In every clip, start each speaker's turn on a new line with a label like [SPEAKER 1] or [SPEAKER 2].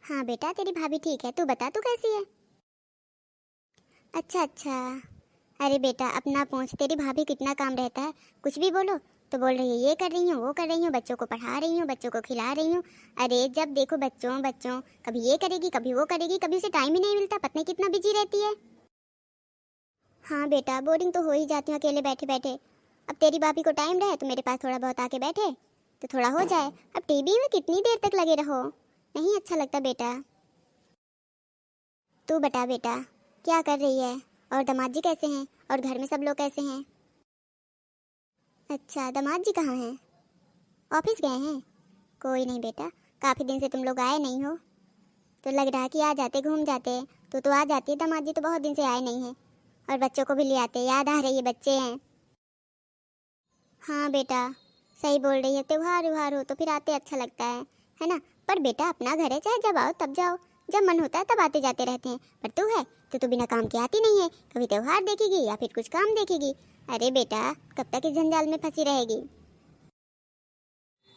[SPEAKER 1] हाँ बेटा, तेरी भाभी ठीक है। तू बता, तू कैसी है? अच्छा अच्छा। अरे बेटा अपना पूछ, तेरी भाभी कितना काम रहता है, कुछ भी बोलो तो बोल रही है ये कर रही हूँ वो कर रही हूँ, बच्चों को पढ़ा रही हूँ, बच्चों को खिला रही हूँ। अरे जब देखो बच्चों बच्चों, कभी ये करेगी कभी वो करेगी, कभी उसे टाइम ही नहीं मिलता, पता नहीं कितना बिजी रहती है। हाँ बेटा, बोरिंग तो हो ही जाती हूँ अकेले बैठे बैठे। अब तेरी भाभी को टाइम रहे तो मेरे पास थोड़ा बहुत आके बैठे तो थोड़ा हो जाए। अब टीवी में कितनी देर तक लगे रहो, नहीं अच्छा लगता बेटा। तू बता बेटा, क्या कर रही है? और दामाद जी कैसे हैं? और घर में सब लोग कैसे हैं? अच्छा, दामाद जी कहाँ हैं? ऑफिस गए हैं? कोई नहीं बेटा, काफ़ी दिन से तुम लोग आए नहीं हो, तो लग रहा है कि आ जाते, घूम जाते। तो आ जाती है, दामाद जी तो बहुत दिन से आए नहीं हैं। और बच्चों को भी ले आते, याद आ रही है, बच्चे हैं। हाँ बेटा, सही बोल रही है, त्योहार व्योहार हो तो फिर आते अच्छा लगता है ना। पर बेटा अपना घर है, चाहे जब आओ तब जाओ, जब मन होता है तब आते जाते रहते हैं। पर तू है तो तू बिना काम के आती नहीं है, कभी त्योहार देखेगी या फिर कुछ काम देखेगी। अरे बेटा, कब तक इस जंजाल में फंसी रहेगी?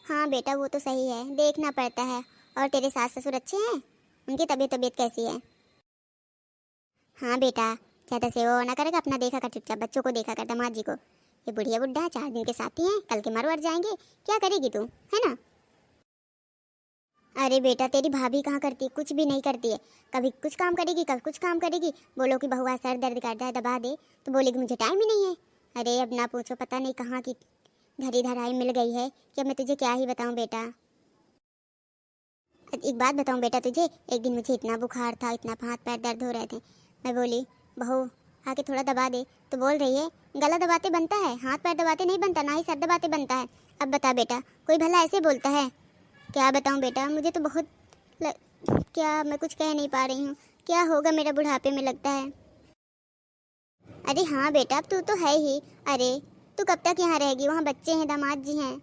[SPEAKER 1] हाँ बेटा, वो तो सही है, देखना पड़ता है। और तेरे सास ससुर अच्छे हैं? उनकी तबीयत तबीयत कैसी है? हाँ बेटा, ज़्यादा सेवा ना करेगा, अपना देखा कर चुपचाप, बच्चों को देखा कर, दामाद जी को। ये बुढ़िया बुढ़ा 4 दिन के साथी हैं, कल के मर वर जाएंगे, क्या करेगी तू, है ना। अरे बेटा, तेरी भाभी कहाँ करती है, कुछ भी नहीं करती है। कभी कुछ काम करेगी कभी कुछ काम करेगी। बोलो कि बहू आज सर दर्द करता है दबा दे, तो बोलेगी मुझे टाइम ही नहीं है। अरे अब ना पूछो, पता नहीं कहाँ की धरी धराई मिल गई है कि अब मैं तुझे क्या ही बताऊँ बेटा। एक बात बताऊँ बेटा तुझे, एक दिन मुझे इतना बुखार था, इतना हाथ पैर दर्द हो रहे थे, मैं बोली बहू आके थोड़ा दबा दे, तो बोल रही है गला दबाते बनता है, हाथ पैर दबाते नहीं बनता, ना ही सर दबाते बनता है। अब बता बेटा, कोई भला ऐसे बोलता है? क्या बताऊँ बेटा, मुझे तो बहुत ल... क्या मैं कुछ कह नहीं पा रही हूँ, क्या होगा मेरा बुढ़ापे में लगता है। अरे हाँ बेटा, अब तू तो है ही। अरे तू कब तक यहाँ रहेगी, वहाँ बच्चे हैं, दामाद जी हैं,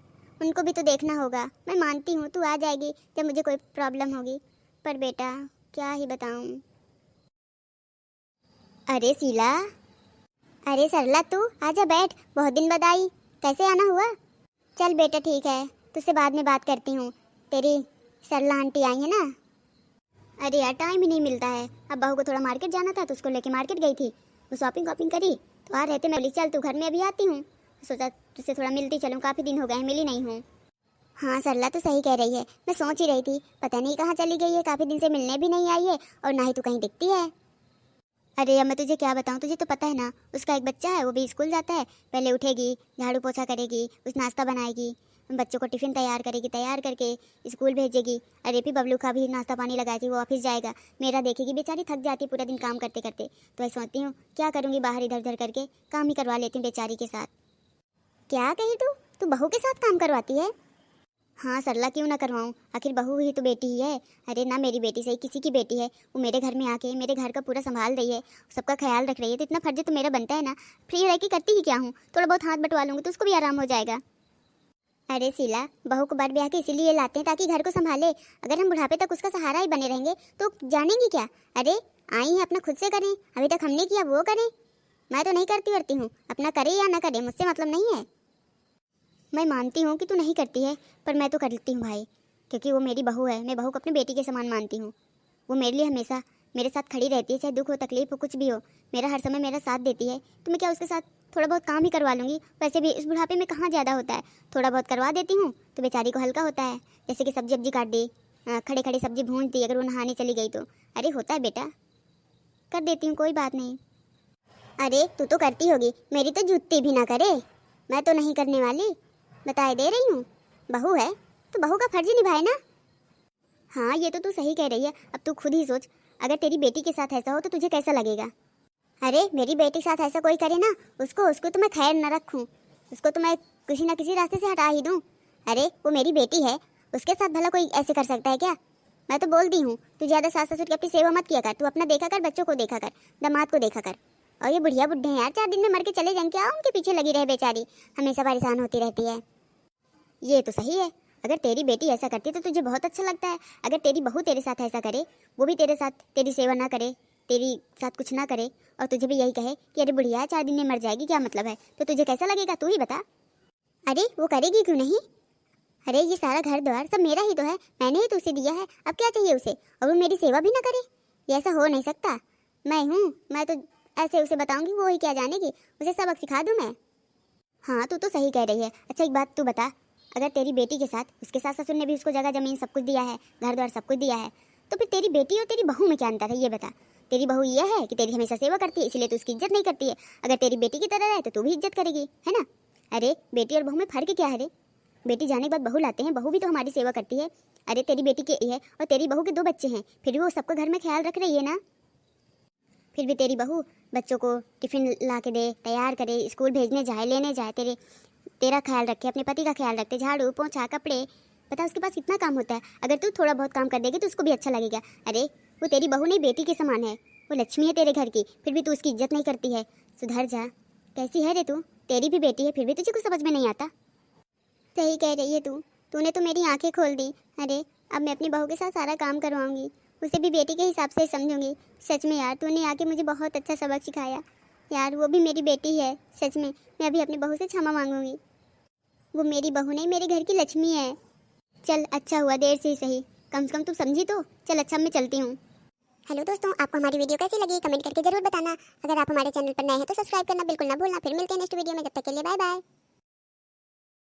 [SPEAKER 1] उनको भी तो देखना होगा। मैं मानती हूँ तू आ जाएगी जब मुझे कोई प्रॉब्लम होगी, पर बेटा क्या ही बताऊँ। अरे शीला, अरे सरला, तू आजा बैठ, बहुत दिन बाद आई, कैसे आना हुआ? चल बेटा ठीक है, तुझसे बाद में बात करती हूँ। तेरी सरला आंटी आई है ना? अरे यार टाइम ही नहीं मिलता है, अब बहू को थोड़ा मार्केट जाना था तो उसको लेके मार्केट गई थी, वो शॉपिंग वॉपिंग करी तो आ रहते मैं बोली चल तू घर में अभी आती हूँ, सोचा तुझसे थोड़ा मिलती चलूँ, काफ़ी दिन हो गए हैं, मिली नहीं हूँ। हाँ सरला तो सही कह रही है, मैं सोच ही रही थी पता नहीं कहाँ चली गई है, काफ़ी दिन से मिलने भी नहीं आई है और ना ही तू कहीं दिखती है। अरे अब मैं तुझे क्या बताऊँ, तुझे तो पता है ना, उसका एक बच्चा है, वो भी स्कूल जाता है, पहले उठेगी, झाड़ू पोछा करेगी, कुछ नाश्ता बनाएगी, बच्चों को टिफ़िन तैयार करेगी, तैयार करके स्कूल भेजेगी। अरे भी बबलू का भी नाश्ता पानी लगाएगी, वो ऑफिस जाएगा, मेरा देखेगी, बेचारी थक जाती पूरा दिन काम करते करते। तो मैं सोचती हूँ क्या करूँगी, बाहर इधर उधर करके काम ही करवा लेती हूँ बेचारी के साथ। क्या कही तू? तू बहू के साथ काम करवाती है? हाँ सरला, क्यों ना करवाऊँ, आखिर बहू ही तो बेटी ही है। अरे ना मेरी बेटी सही, किसी की बेटी है, वो मेरे घर में आके मेरे घर का पूरा संभाल रही है, सबका ख्याल रख रही है, तो इतना फर्ज तो मेरा बनता है ना। फ्री रह के करती ही क्या हूँ, थोड़ा बहुत हाथ बटवा लूँगी तो उसको भी आराम हो जाएगा। अरे शीला, बहू को बर ब्याह के इसीलिए लाते हैं ताकि घर को संभाले, अगर हम बुढ़ापे तक उसका सहारा ही बने रहेंगे तो जानेंगी क्या। अरे आई हैं अपना खुद से करें, अभी तक हमने किया वो करें, मैं तो नहीं करती करती हूँ, अपना करे या ना करे मुझसे मतलब नहीं है। मैं मानती हूँ कि तू नहीं करती है, पर मैं तो करती हूँ भाई, क्योंकि वो मेरी बहू है, मैं बहू को अपनी बेटी के समान मानती हूँ। वो मेरे लिए हमेशा मेरे साथ खड़ी रहती है, चाहे दुख हो तकलीफ हो कुछ भी हो, मेरा हर समय मेरा साथ देती है, तो मैं क्या उसके साथ थोड़ा बहुत काम ही करवा लूँगी। वैसे भी इस बुढ़ापे में कहाँ ज़्यादा होता है, थोड़ा बहुत करवा देती हूँ तो बेचारी को हल्का होता है, जैसे कि सब्जी वब्जी काट दी, खड़े खड़े सब्जी भून दी, अगर वो नहाने चली गई तो अरे होता है बेटा, कर देती हूँ, कोई बात नहीं। अरे तू तो करती होगी, मेरी तो जुत्ती भी ना करे, मैं तो नहीं करने वाली, बताए दे रही हूँ। बहू है तो बहू का फर्ज निभाए ना। हाँ ये तो तू सही कह रही है, अब तू खुद ही सोच, अगर तेरी बेटी के साथ ऐसा हो तो तुझे कैसा लगेगा। अरे मेरी बेटी के साथ ऐसा कोई करे ना, उसको उसको तो मैं खैर न रखूँ, उसको तो मैं किसी ना किसी रास्ते से हटा ही दूँ। अरे वो मेरी बेटी है, उसके साथ भला कोई ऐसे कर सकता है क्या। मैं तो बोलती हूँ तू ज़्यादा सास ससुर की अपनी सेवा मत किया कर, तू अपना देखा कर, बच्चों को देखा कर, दामाद को देखा कर। और ये बुढ़िया बुढ़े हैं यार, 4 दिन में मर के चले जाएंगे, क्या उनके पीछे लगी रहे बेचारी, हमेशा परेशान होती रहती है। ये तो सही है, अगर तेरी बेटी ऐसा करती तो तुझे बहुत अच्छा लगता है, अगर तेरी बहू तेरे साथ ऐसा करे, वो भी तेरे साथ तेरी सेवा ना करे, तेरी साथ कुछ ना करे, और तुझे भी यही कहे कि अरे बुढ़िया 4 दिन में मर जाएगी, क्या मतलब है, तो तुझे कैसा लगेगा, तू ही बता। अरे वो करेगी क्यों नहीं, अरे ये सारा घर द्वार सब मेरा ही तो है, मैंने ही तो उसे दिया है, अब क्या चाहिए उसे? और वो मेरी सेवा भी ना करे? ये ऐसा हो नहीं सकता। मैं तो ऐसे उसे बताऊंगी, वो ही क्या जानेगी, उसे सबक सिखा दूं मैं। हाँ तू तो सही कह रही है। अच्छा एक बात तू बता, अगर तेरी बेटी के साथ उसके सास ससुर ने भी उसको जगह जमीन सब कुछ दिया है, घर द्वार सब कुछ दिया है, तो फिर तेरी बेटी और तेरी बहू में क्या अंतर है ये बता। तेरी बहू ये है कि तेरी हमेशा सेवा करती है, इसलिए तू उसकी इज्जत नहीं करती है। अगर तेरी बेटी की तरह रहे तो तू भी इज्जत करेगी, है ना? अरे बेटी और बहू में फर्क क्या है रे? बेटी जाने के बाद बहू लाते हैं, बहू भी तो हमारी सेवा करती है। अरे तेरी बेटी के है और तेरी बहू के 2 बच्चे हैं, फिर भी वो सबका घर में ख्याल रख रही है ना। फिर भी तेरी बहू बच्चों को टिफिन ला के दे, तैयार करे, स्कूल भेजने जाए, लेने जाए, तेरा ख्याल रखे, अपने पति का ख्याल रखे, झाड़ू पोंछा कपड़े, पता उसके पास कितना काम होता है। अगर तू थोड़ा बहुत काम कर देगी तो उसको भी अच्छा लगेगा। अरे वो तेरी बहू नहीं, बेटी के समान है, वो लक्ष्मी है तेरे घर की, फिर भी तू उसकी इज्जत नहीं करती है। सुधर जा। कैसी है रे तू? तेरी भी बेटी है, फिर भी तुझे कुछ समझ में नहीं आता। सही कह रही है तूने तो मेरी आंखें खोल दी। अरे अब मैं अपनी बहू के साथ सारा काम करवाऊंगी, उसे भी बेटी के हिसाब से समझूंगी। सच में यार तूने आके मुझे बहुत अच्छा सबक सिखाया यार, वो भी मेरी बेटी है। सच में मैं अभी अपनी बहू से क्षमा मांगूंगी, वो मेरी बहू नहीं, मेरे घर की लक्ष्मी है। चल अच्छा हुआ, देर से ही सही, कम से कम तू समझी तो। चल अच्छा मैं चलती हूँ। हेलो दोस्तों, आपको हमारी वीडियो कैसी लगी कमेंट करके जरूर बताना। अगर आप हमारे चैनल पर नए हैं तो सब्सक्राइब करना बिल्कुल ना भूलना। फिर मिलते हैं नेक्स्ट वीडियो में, जब तक के लिए बाय बाय।